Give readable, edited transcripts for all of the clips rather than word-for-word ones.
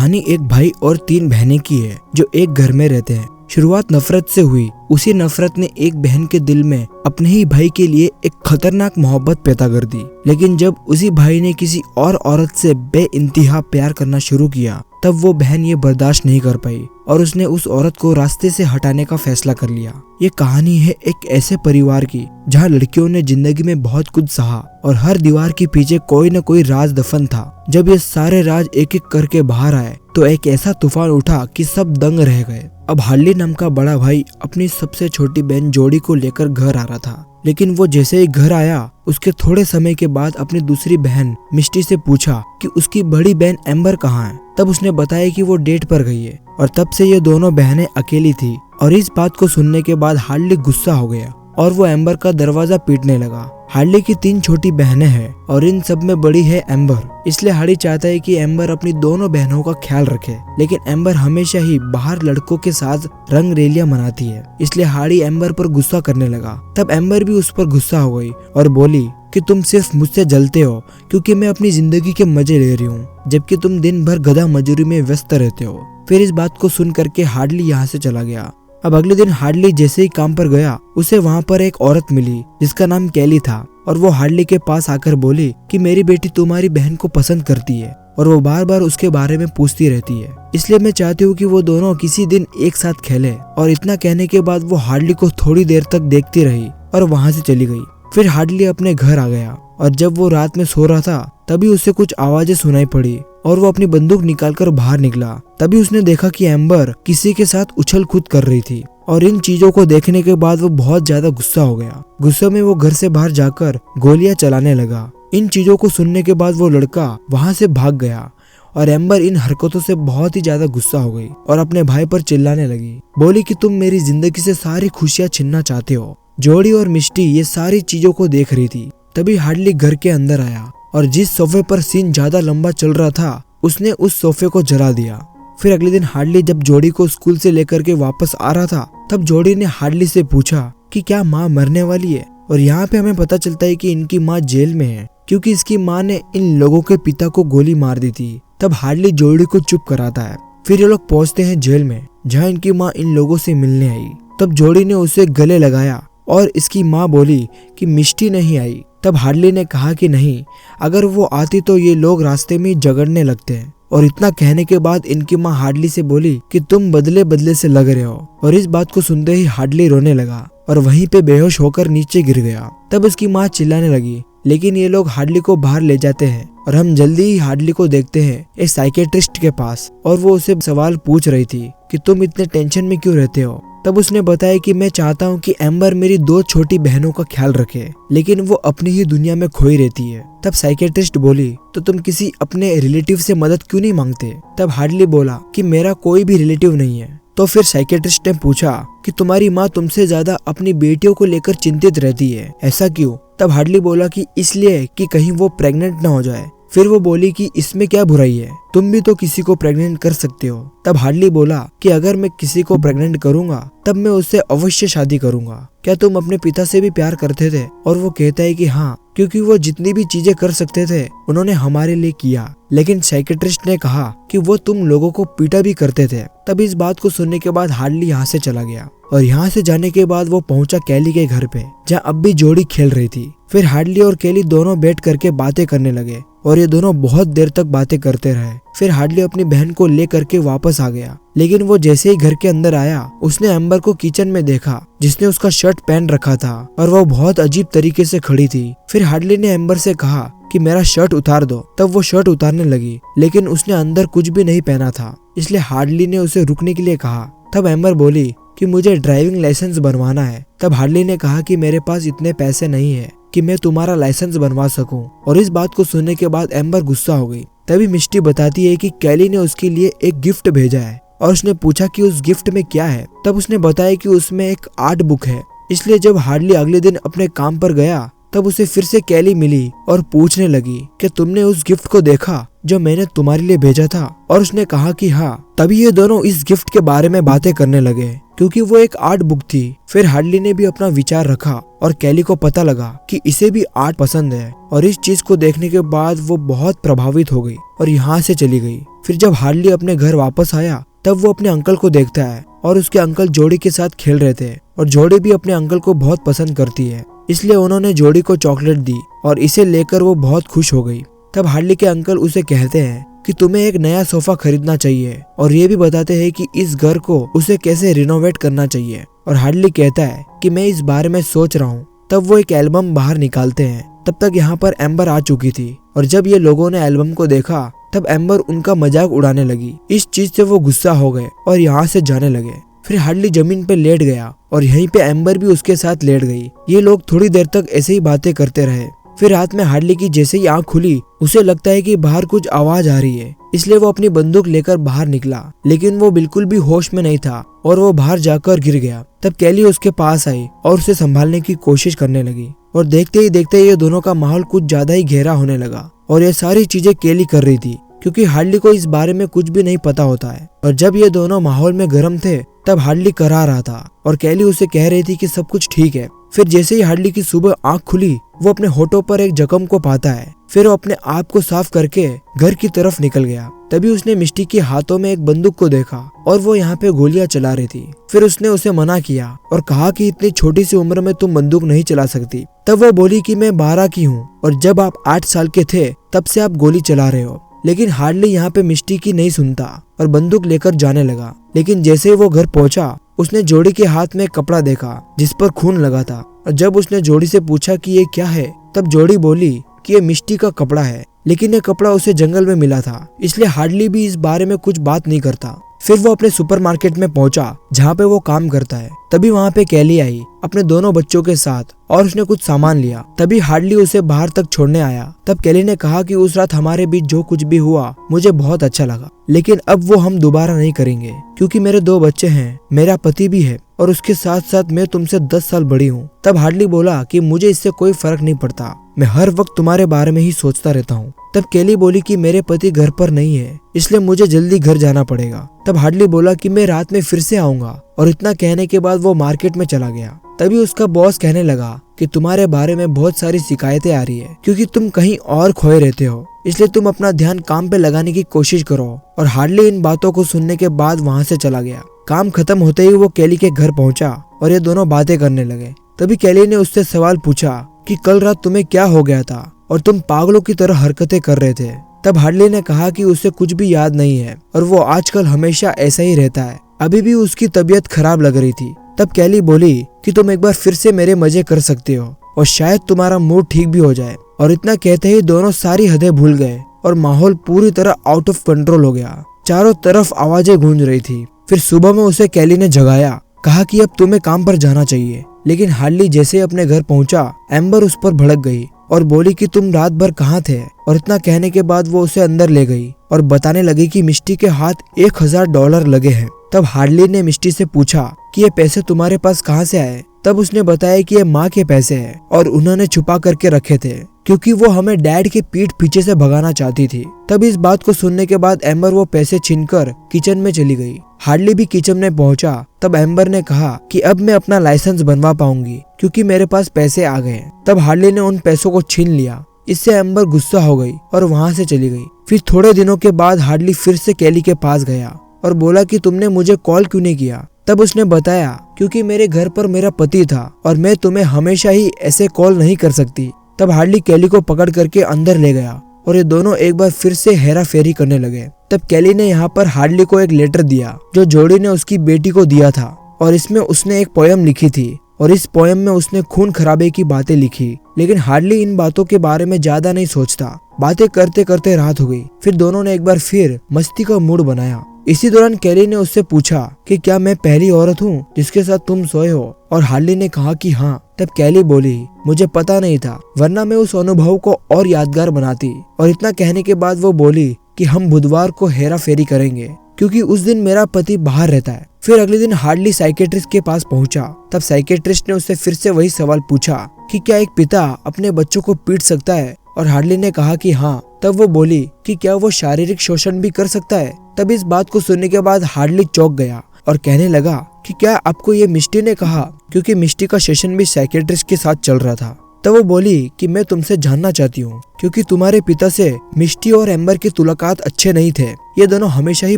कहानी एक भाई और 3 बहनें की है जो एक घर में रहते हैं। शुरुआत नफरत से हुई। उसी नफरत ने एक बहन के दिल में अपने ही भाई के लिए एक खतरनाक मोहब्बत पैदा कर दी। लेकिन जब उसी भाई ने किसी और औरत से बेइंतहा प्यार करना शुरू किया तब वो बहन ये बर्दाश्त नहीं कर पाई और उसने उस औरत को रास्ते से हटाने का फैसला कर लिया। ये कहानी है एक ऐसे परिवार की जहाँ लड़कियों ने जिंदगी में बहुत कुछ सहा और हर दीवार के पीछे कोई न कोई राज दफन था। जब ये सारे राज एक एक करके बाहर आए तो एक ऐसा तूफान उठा कि सब दंग रह गए। अब हार्ली नाम का बड़ा भाई अपनी सबसे छोटी बहन जोड़ी को लेकर घर आ रहा था, लेकिन वो जैसे ही घर आया उसके थोड़े समय के बाद अपनी दूसरी बहन मिष्टी से पूछा कि उसकी बड़ी बहन एम्बर कहाँ है। तब उसने बताया कि वो डेट पर गई है और तब से ये दोनों बहनें अकेली थी। और इस बात को सुनने के बाद हार्ली गुस्सा हो गया और वो एम्बर का दरवाजा पीटने लगा। हार्ली की 3 छोटी बहनें हैं और इन सब में बड़ी है एम्बर, इसलिए हार्ली चाहता है कि एम्बर अपनी दोनों बहनों का ख्याल रखे। लेकिन एम्बर हमेशा ही बाहर लड़कों के साथ रंग रेलियां मनाती है, इसलिए हार्ली एम्बर पर गुस्सा करने लगा। तब एम्बर भी उस पर गुस्सा हो गई और बोली कि तुम सिर्फ मुझसे जलते हो क्योंकि मैं अपनी जिंदगी के मजे ले रही हूँ, जबकि तुम दिन भर गधा मजदूरी में व्यस्त रहते हो। फिर इस बात को सुन करके हार्ली यहाँ से चला गया। अब अगले दिन हार्ली जैसे ही काम पर गया उसे वहाँ पर एक औरत मिली जिसका नाम कैली था और वो हार्ली के पास आकर बोली कि मेरी बेटी तुम्हारी बहन को पसंद करती है और वो बार बार उसके बारे में पूछती रहती है, इसलिए मैं चाहती हूँ कि वो दोनों किसी दिन एक साथ खेले। और इतना कहने के बाद वो हार्ली को थोड़ी देर तक देखती रही और वहाँ से चली गई। फिर हार्ली अपने घर आ गया और जब वो रात में सो रहा था तभी उसे कुछ आवाजें सुनाई पड़ी और वो अपनी बंदूक निकालकर बाहर निकला। तभी उसने देखा कि एम्बर किसी के साथ उछल कूद कर रही थी और इन चीजों को देखने के बाद वो बहुत ज्यादा गुस्सा हो गया। गुस्से में वो घर से बाहर जाकर गोलियां चलाने लगा। इन चीजों को सुनने के बाद वो लड़का वहाँ से भाग गया और एम्बर इन हरकतों से बहुत ही ज्यादा गुस्सा हो गई और अपने भाई पर चिल्लाने लगी। बोली कि तुम मेरी जिंदगी से सारी खुशियां छीनना चाहते हो। जोड़ी और मिष्टी ये सारी चीजों को देख रही थी। तभी हार्ली घर के अंदर आया और जिस सोफे पर सीन ज्यादा लंबा चल रहा था उसने उस सोफे को जला दिया। फिर अगले दिन हार्ली जब जोड़ी को स्कूल से लेकर के वापस आ रहा था तब जोड़ी ने हार्ली से पूछा कि क्या माँ मरने वाली है। और यहाँ पे हमें पता चलता है कि इनकी माँ जेल में है क्योंकि इसकी माँ ने इन लोगों के पिता को गोली मार दी थी। तब हार्ली जोड़ी को चुप कराता है। फिर ये लोग पहुँचते हैं जेल में जहाँ इनकी माँ इन लोगों से मिलने आई। तब जोड़ी ने उसे गले लगाया और इसकी माँ बोली कि मिष्टी नहीं आई। तब हार्ली ने कहा कि नहीं, अगर वो आती तो ये लोग रास्ते में झगड़ने लगते हैं। और इतना कहने के बाद इनकी माँ हार्ली से बोली कि तुम बदले बदले से लग रहे हो। और इस बात को सुनते ही हार्ली रोने लगा और वहीं पे बेहोश होकर नीचे गिर गया। तब इसकी माँ चिल्लाने लगी, लेकिन ये लोग हार्ली को बाहर ले जाते हैं और हम जल्दी ही हार्ली को देखते हैं एक साइकेट्रिस्ट के पास और वो उसे सवाल पूछ रही थी कि तुम इतने टेंशन में क्यों रहते हो। तब उसने बताया कि मैं चाहता हूँ कि एम्बर मेरी 2 छोटी बहनों का ख्याल रखे, लेकिन वो अपनी ही दुनिया में खोई रहती है। तब साइकेट्रिस्ट बोली तो तुम किसी अपने रिलेटिव से मदद क्यों नहीं मांगते। तब हार्ली बोला कि मेरा कोई भी रिलेटिव नहीं है। तो फिर साइकेट्रिस्ट ने पूछा कि तुम्हारी माँ तुमसे ज्यादा अपनी बेटियों को लेकर चिंतित रहती है, ऐसा क्यों। तब हार्ली बोला कि इसलिए कि कहीं वो प्रेग्नेंट ना हो जाए। फिर वो बोली कि इसमें क्या बुराई है, तुम भी तो किसी को प्रेग्नेंट कर सकते हो। तब हार्ली बोला कि अगर मैं किसी को प्रेग्नेंट करूंगा तब मैं उससे अवश्य शादी करूंगा। क्या तुम अपने पिता से भी प्यार करते थे। और वो कहता है कि हाँ, क्योंकि वो जितनी भी चीजें कर सकते थे उन्होंने हमारे लिए किया। लेकिन साइकेट्रिस्ट ने कहा कि वो तुम लोगों को पीटा भी करते थे। तब इस बात को सुनने के बाद हार्ली यहाँ से चला गया और यहाँ से जाने के बाद वो पहुंचा कैली के घर पे जहाँ अब भी जोड़ी खेल रही थी। फिर हार्ली और कैली दोनों बैठ करके बातें करने लगे और ये दोनों बहुत देर तक बातें करते रहे। फिर हार्ली अपनी बहन को ले करके वापस आ गया, लेकिन वो जैसे ही घर के अंदर आया उसने एम्बर को किचन में देखा जिसने उसका शर्ट पहन रखा था और वो बहुत अजीब तरीके से खड़ी थी। फिर हार्ली ने एम्बर से कहा कि मेरा शर्ट उतार दो। तब वो शर्ट उतारने लगी, लेकिन उसने अंदर कुछ भी नहीं पहना था, इसलिए हार्ली ने उसे रुकने के लिए कहा। तब एम्बर बोली कि मुझे ड्राइविंग लाइसेंस बनवाना है। तब हार्ली ने कहा कि मेरे पास इतने पैसे नहीं है कि मैं तुम्हारा लाइसेंस बनवा सकूं। और इस बात को सुनने के बाद एम्बर गुस्सा हो गई। तभी मिष्टी बताती है कि कैली ने उसके लिए एक गिफ्ट भेजा है और उसने पूछा कि उस गिफ्ट में क्या है। तब उसने बताया कि उसमें एक आर्ट बुक है। इसलिए जब हार्ली अगले दिन अपने काम पर गया तब उसे फिर से कैली मिली और पूछने लगी कि तुमने उस गिफ्ट को देखा। जो मैंने तुम्हारे लिए भेजा था? और उसने कहा कि हाँ। तभी ये दोनों इस गिफ्ट के बारे में बातें करने लगे क्योंकि वो एक आर्ट बुक थी। फिर हार्डली ने भी अपना विचार रखा और कैली को पता लगा कि इसे भी आर्ट पसंद है और इस चीज को देखने के बाद वो बहुत प्रभावित हो गई और यहाँ से चली गई। फिर जब हार्डली अपने घर वापस आया तब वो अपने अंकल को देखता है और उसके अंकल जोड़ी के साथ खेल रहे थे और जोड़ी भी अपने अंकल को बहुत पसंद करती है, इसलिए उन्होंने जोड़ी को चॉकलेट दी और इसे लेकर वो बहुत खुश हो गई। तब हार्डली के अंकल उसे कहते हैं कि तुम्हें एक नया सोफा खरीदना चाहिए और ये भी बताते हैं कि इस घर को उसे कैसे रिनोवेट करना चाहिए। और हार्डली कहता है कि मैं इस बारे में सोच रहा हूँ। तब वो एक एल्बम बाहर निकालते हैं। तब तक यहाँ पर एम्बर आ चुकी थी और जब ये लोगों ने एल्बम को देखा तब एम्बर उनका मजाक उड़ाने लगी। इस चीज से वो गुस्सा हो गए और यहाँ से जाने लगे। फिर हार्डली जमीन पे लेट गया और यहीं पे एम्बर भी उसके साथ लेट गई। ये लोग थोड़ी देर तक ऐसे ही बातें करते रहे। फिर रात में हार्डली की जैसे ही आंख खुली उसे लगता है कि बाहर कुछ आवाज आ रही है, इसलिए वो अपनी बंदूक लेकर बाहर निकला, लेकिन वो बिल्कुल भी होश में नहीं था और वो बाहर जाकर गिर गया। तब कैली उसके पास आई और उसे संभालने की कोशिश करने लगी और देखते ही देखते ये दोनों का माहौल कुछ ज्यादा ही गहरा होने लगा। और ये सारी चीजें कैली कर रही थी क्योंकि हार्डली को इस बारे में कुछ भी नहीं पता होता है। और जब ये दोनों माहौल में गर्म थे तब हार्डली करा रहा था और कैली उसे कह रही थी कि सब कुछ ठीक है। फिर जैसे ही हार्डली की सुबह आंख खुली वो अपने होठों पर एक जख्म को पाता है। फिर वो अपने आप को साफ करके घर की तरफ निकल गया। तभी उसने मिस्टी के हाथों में एक बंदूक को देखा और वो यहाँ पे गोलियां चला रही थी। फिर उसने उसे मना किया और कहा कि इतनी छोटी सी उम्र में तुम बंदूक नहीं चला सकती। तब वो बोली कि मैं 12 की हूँ और जब आप 8 साल के थे तब से आप गोली चला रहे हो। लेकिन हार्डली यहाँ पे मिस्टी की नहीं सुनता और बंदूक लेकर जाने लगा। लेकिन जैसे ही वो घर पहुंचा उसने जोड़ी के हाथ में कपड़ा देखा जिस पर खून लगा था। और जब उसने जोड़ी से पूछा कि ये क्या है तब जोड़ी बोली कि ये मिस्टी का कपड़ा है, लेकिन ये कपड़ा उसे जंगल में मिला था, इसलिए हार्डली भी इस बारे में कुछ बात नहीं करता। फिर वो अपने सुपरमार्केट में पहुंचा जहाँ पे वो काम करता है। तभी वहाँ पे कैली आई अपने दोनों बच्चों के साथ और उसने कुछ सामान लिया। तभी हार्डली उसे बाहर तक छोड़ने आया। तब कैली ने कहा कि उस रात हमारे बीच जो कुछ भी हुआ मुझे बहुत अच्छा लगा, लेकिन अब वो हम दोबारा नहीं करेंगे क्योंकि मेरे 2 बच्चे हैं, मेरा पति भी है और उसके साथ साथ मैं तुमसे 10 साल बड़ी हूँ। तब हार्डली बोला कि मुझे इससे कोई फर्क नहीं पड़ता, मैं हर वक्त तुम्हारे बारे में ही सोचता रहता हूँ। तब कैली बोली कि मेरे पति घर पर नहीं है इसलिए मुझे जल्दी घर जाना पड़ेगा। तब हार्डली बोला कि मैं रात में फिर से आऊंगा और इतना कहने के बाद वो मार्केट में चला गया। तभी उसका बॉस कहने लगा कि तुम्हारे बारे में बहुत सारी शिकायतें आ रही है क्योंकि तुम कहीं और खोए रहते हो, इसलिए तुम अपना ध्यान काम पे लगाने की कोशिश करो। और हार्डली इन बातों को सुनने के बाद वहाँ से चला गया। काम खत्म होते ही वो कैली के घर पहुंचा और ये दोनों बातें करने लगे। तभी कैली ने उससे सवाल पूछा कि कल रात तुम्हें क्या हो गया था और तुम पागलों की तरह हरकतें कर रहे थे। तब हार्डली ने कहा कि उसे कुछ भी याद नहीं है और वो आजकल हमेशा ऐसा ही रहता है, अभी भी उसकी तबीयत खराब लग रही थी। तब कैली बोली कि तुम एक बार फिर से मेरे मजे कर सकते हो और शायद तुम्हारा मूड ठीक भी हो जाए। और इतना कहते ही दोनों सारी हदें भूल गए और माहौल पूरी तरह आउट ऑफ कंट्रोल हो गया। चारों तरफ आवाजें गूंज रही थी। फिर सुबह में उसे कैली ने जगाया, कहा कि अब तुम्हें काम पर जाना चाहिए। लेकिन हार्डली जैसे अपने घर पहुंचा एम्बर उस पर भड़क गई और बोली कि तुम रात भर कहाँ थे। और इतना कहने के बाद वो उसे अंदर ले गई और बताने लगी कि मिस्टी के हाथ $1000 लगे हैं। तब हार्डली ने मिस्टी से पूछा कि ये पैसे तुम्हारे पास कहाँ से आए। तब उसने बताया कि ये माँ के पैसे हैं और उन्होंने छुपा करके रखे थे क्योंकि वो हमें डैड के पीठ पीछे से भगाना चाहती थी। तब इस बात को सुनने के बाद एम्बर वो पैसे छीनकर किचन में चली गई। हार्डली भी किचन में पहुंचा। तब एम्बर ने कहा कि अब मैं अपना लाइसेंस बनवा पाऊंगी क्योंकि मेरे पास पैसे आ गए। तब हार्डली ने उन पैसों को छीन लिया। इससे एम्बर गुस्सा हो गई और वहाँ से चली गई। फिर थोड़े दिनों के बाद हार्डली फिर से कैली के पास गया और बोला कि तुमने मुझे कॉल क्यों नहीं किया। तब उसने बताया क्योंकि मेरे घर पर मेरा पति था और मैं तुम्हें हमेशा ही ऐसे कॉल नहीं कर सकती। तब हार्डली कैली को पकड़ करके अंदर ले गया और ये दोनों एक बार फिर से हेरा फेरी करने लगे। तब कैली ने यहाँ पर हार्डली को एक लेटर दिया जो जोड़ी ने उसकी बेटी को दिया था और इसमें उसने एक पोयम लिखी थी और इस पोयम में उसने खून खराबे की बातें लिखी। लेकिन हार्डली इन बातों के बारे में ज्यादा नहीं सोचता। बातें करते करते रात हो गई। फिर दोनों ने एक बार फिर मस्ती का मूड बनाया। इसी दौरान कैली ने उससे पूछा कि क्या मैं पहली औरत हूँ जिसके साथ तुम सोए हो। और हार्डली ने कहा कि हाँ। तब कैली बोली मुझे पता नहीं था, वरना मैं उस अनुभव को और यादगार बनाती। और इतना कहने के बाद वो बोली कि हम बुधवार को हेरा फेरी करेंगे क्योंकि उस दिन मेरा पति बाहर रहता है। फिर अगले दिन हार्डली साइकेट्रिस्ट के पास पहुंचा। तब साइकेट्रिस्ट ने उससे फिर से वही सवाल पूछा कि क्या एक पिता अपने बच्चों को पीट सकता है और हार्डली ने कहा कि हाँ। तब वो बोली कि क्या वो शारीरिक शोषण भी कर सकता है। तब इस बात को सुनने के बाद हार्डली चौंक गया और कहने लगा कि क्या आपको ये मिष्टी ने कहा, क्योंकि मिष्टी का सेशन भी साइकियाट्रिस्ट के साथ चल रहा था। तब वो बोली कि मैं तुमसे जानना चाहती हूँ, क्योंकि तुम्हारे पिता से मिष्टी और एम्बर की मुलाकात अच्छे नहीं थे, ये दोनों हमेशा ही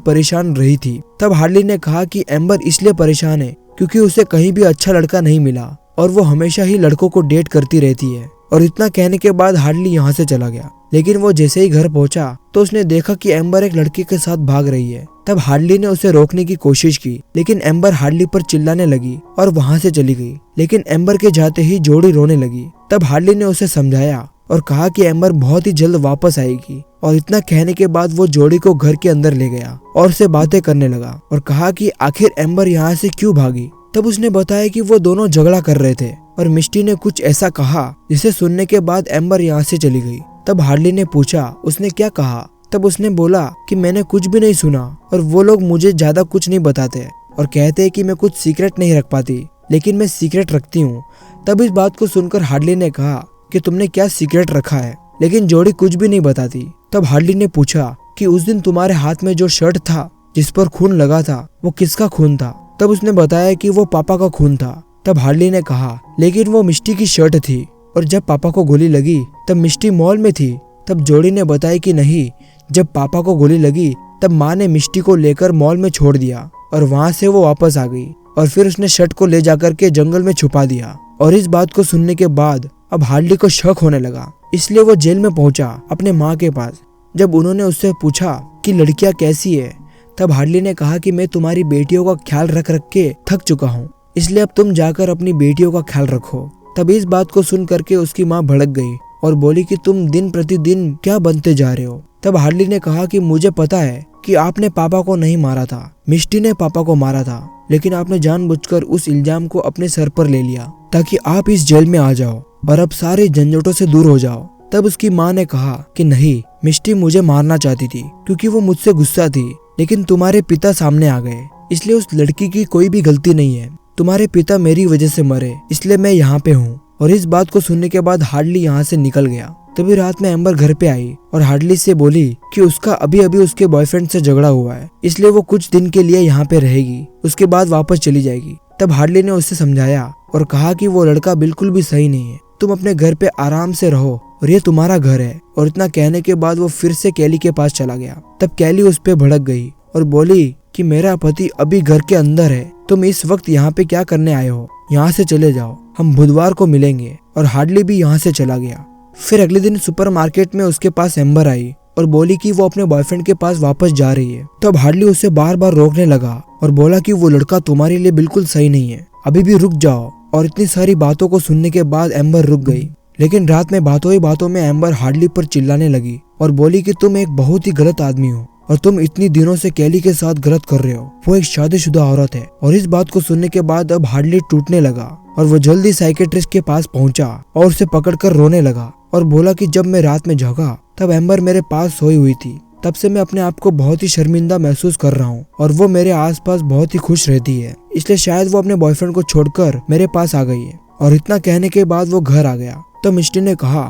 परेशान रही थी। तब हार्डली ने कहा कि एम्बर इसलिए परेशान है क्योंकि उसे कहीं भी अच्छा लड़का नहीं मिला और वो हमेशा ही लड़कों को डेट करती रहती है। और इतना कहने के बाद हार्डली यहाँ से चला गया। लेकिन वो जैसे ही घर पहुंचा तो उसने देखा कि एम्बर एक लड़के के साथ भाग रही है। तब हार्डली ने उसे रोकने की कोशिश की, लेकिन एम्बर हार्डली पर चिल्लाने लगी और वहाँ से चली गई। लेकिन एम्बर के जाते ही जोड़ी रोने लगी। तब हार्डली ने उसे समझाया और कहा कि एम्बर बहुत ही जल्द वापस आएगी। और इतना कहने के बाद वो जोड़ी को घर के अंदर ले गया और उससे बातें करने लगा और कहा कि आखिर एम्बर यहाँ से क्यों भागी। तब उसने बताया कि वो दोनों झगड़ा कर रहे थे और मिष्टी ने कुछ ऐसा कहा जिसे सुनने के बाद एम्बर यहाँ से चली गई। तब हार्डली ने पूछा उसने क्या कहा। तब उसने बोला कि मैंने कुछ भी नहीं सुना और वो लोग मुझे ज्यादा कुछ नहीं बताते और कहते हैं कि मैं कुछ सीक्रेट नहीं रख पाती, लेकिन मैं सीक्रेट रखती हूँ। तब इस बात को सुनकर हार्डली ने कहा कि तुमने क्या सीक्रेट रखा है, लेकिन जोड़ी कुछ भी नहीं बताती। तब हार्डली ने पूछा कि उस दिन तुम्हारे हाथ में जो शर्ट था जिस पर खून लगा था वो किसका खून था। तब उसने बताया कि वो पापा का खून था। तब हार्डली ने कहा लेकिन वो मिष्टी की शर्ट थी और जब पापा को गोली लगी तब मिष्टी मॉल में थी। तब जोड़ी ने बताया कि नहीं, जब पापा को गोली लगी तब माँ ने मिष्टी को लेकर मॉल में छोड़ दिया और वहाँ से वो वापस आ गई और फिर उसने शर्ट को ले जाकर के जंगल में छुपा दिया। और इस बात को सुनने के बाद अब हार्डली को शक होने लगा, इसलिए वो जेल में पहुंचा अपने माँ के पास। जब उन्होंने उससे पूछा कि लड़कियाँ कैसी है, तब हार्डली ने कहा कि मैं तुम्हारी बेटियों का ख्याल रख रख के थक चुका हूँ, इसलिए अब तुम जाकर अपनी बेटियों का ख्याल रखो। तब इस बात को सुन करके उसकी माँ भड़क गई और बोली कि तुम दिन प्रतिदिन क्या बनते जा रहे हो। तब हार्डली ने कहा कि मुझे पता है कि आपने पापा को नहीं मारा था, मिष्टी ने पापा को मारा था, लेकिन आपने जानबूझकर उस इल्जाम को अपने सर पर ले लिया ताकि आप इस जेल में आ जाओ और अब सारे झंझटों से दूर हो जाओ। तब उसकी माँ ने कहा कि नहीं, मिष्टी मुझे मारना चाहती थी क्योंकि वो मुझसे गुस्सा थी, लेकिन तुम्हारे पिता सामने आ गए, इसलिए उस लड़की की कोई भी गलती नहीं है। तुम्हारे पिता मेरी वजह से मरे, इसलिए मैं यहाँ पे हूँ। और इस बात को सुनने के बाद हार्डली यहाँ से निकल गया। तभी रात में एम्बर घर पे आई और हार्डली से बोली कि उसका अभी अभी उसके बॉयफ्रेंड से झगड़ा हुआ है, इसलिए वो कुछ दिन के लिए यहाँ पे रहेगी, उसके बाद वापस चली जाएगी। तब हार्डली ने उससे समझाया और कहा कि वो लड़का बिल्कुल भी सही नहीं है, तुम अपने घर पे आराम से रहो और ये तुम्हारा घर है। और इतना कहने के बाद वो फिर से कैली के पास चला गया। तब कैली उस पे भड़क गई और बोली कि मेरा पति अभी घर के अंदर है, तुम इस वक्त यहाँ पे क्या करने आए हो, यहाँ से चले जाओ, हम बुधवार को मिलेंगे। और हार्डली भी यहाँ से चला गया। फिर अगले दिन सुपरमार्केट में उसके पास एम्बर आई और बोली कि वो अपने बॉयफ्रेंड के पास वापस जा रही है। तब हार्डली उसे बार बार रोकने लगा और बोला कि वो लड़का तुम्हारे लिए बिल्कुल सही नहीं है, अभी भी रुक जाओ। और इतनी सारी बातों को सुनने के बाद एम्बर रुक गई। लेकिन रात में बातों ही बातों में एम्बर हार्डली पर चिल्लाने लगी और बोली कि तुम एक बहुत ही गलत आदमी हो और तुम इतनी दिनों से कैली के साथ गलत कर रहे हो, वो एक शादीशुदा औरत है। और इस बात को सुनने के बाद अब हार्डली टूटने लगा और वो जल्दी साइकियाट्रिस्ट के पास पहुंचा और उसे पकड़कर रोने लगा और बोला कि जब मैं रात में जगा तब एम्बर मेरे पास सोई हुई थी, तब से मैं अपने आप को बहुत ही शर्मिंदा महसूस कर रहा हूँ और वो मेरे आसपास बहुत ही खुश रहती है, इसलिए शायद वो अपने बॉयफ्रेंड को छोड़कर मेरे पास आ गई है। और इतना कहने के बाद वो घर आ गया। तो मिष्टी ने कहा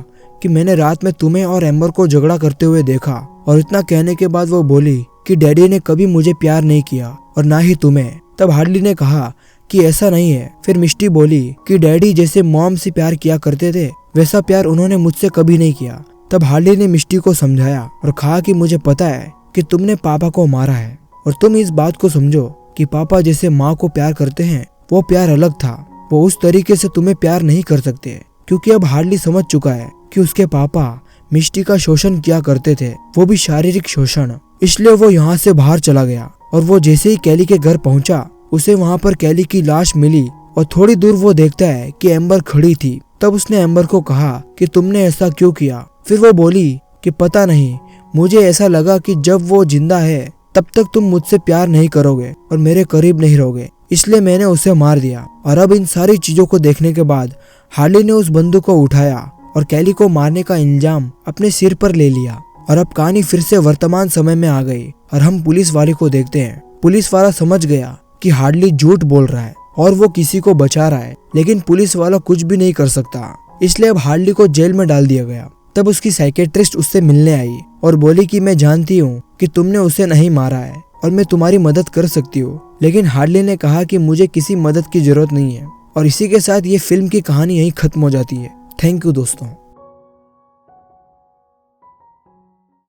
कि मैंने रात में तुम्हें और एम्बर को झगड़ा करते हुए देखा। और इतना कहने के बाद वो बोली कि डैडी ने कभी मुझे प्यार नहीं किया और ना ही तुम्हें। तब हार्डली ने कहा कि ऐसा नहीं है। फिर मिष्टी बोली कि डैडी जैसे मॉम से प्यार किया करते थे वैसा प्यार उन्होंने मुझसे कभी नहीं किया। तब हार्डली ने मिष्टी को समझाया और कहा कि मुझे पता है कि तुमने पापा को मारा है और तुम इस बात को समझो कि पापा जैसे माँ को प्यार करते हैं वो प्यार अलग था, वो उस तरीके से तुम्हें प्यार नहीं कर सकते। क्योंकि अब हार्डली समझ चुका है कि उसके पापा मिष्टी का शोषण किया करते थे, वो भी शारीरिक शोषण। इसलिए वो यहाँ से बाहर चला गया और वो जैसे ही कैली के घर पहुंचा उसे वहाँ पर कैली की लाश मिली और थोड़ी दूर वो देखता है कि एम्बर खड़ी थी। तब उसने एम्बर को कहा कि तुमने ऐसा क्यों किया। फिर वो बोली कि पता नहीं, मुझे ऐसा लगा कि जब वो जिंदा है तब तक तुम मुझसे प्यार नहीं करोगे और मेरे करीब नहीं रहोगे, इसलिए मैंने उसे मार दिया। और अब इन सारी चीजों को देखने के बाद हार्डली ने उस बंदूक को उठाया और कैली को मारने का इल्जाम अपने सिर पर ले लिया। और अब कहानी फिर से वर्तमान समय में आ गई और हम पुलिस वाले को देखते हैं। पुलिस वाला समझ गया कि हार्डली झूठ बोल रहा है और वो किसी को बचा रहा है, लेकिन पुलिस वाला कुछ भी नहीं कर सकता, इसलिए अब हार्डली को जेल में डाल दिया गया। तब उसकी साइकेट्रिस्ट उससे मिलने आई और बोली कि मैं जानती हूँ कि तुमने उसे नहीं मारा है और मैं तुम्हारी मदद कर सकती हूँ। लेकिन हार्डली ने कहा कि मुझे किसी मदद की जरूरत नहीं है। और इसी के साथ ये फिल्म की कहानी यहीं खत्म हो जाती है। थैंक यू दोस्तों।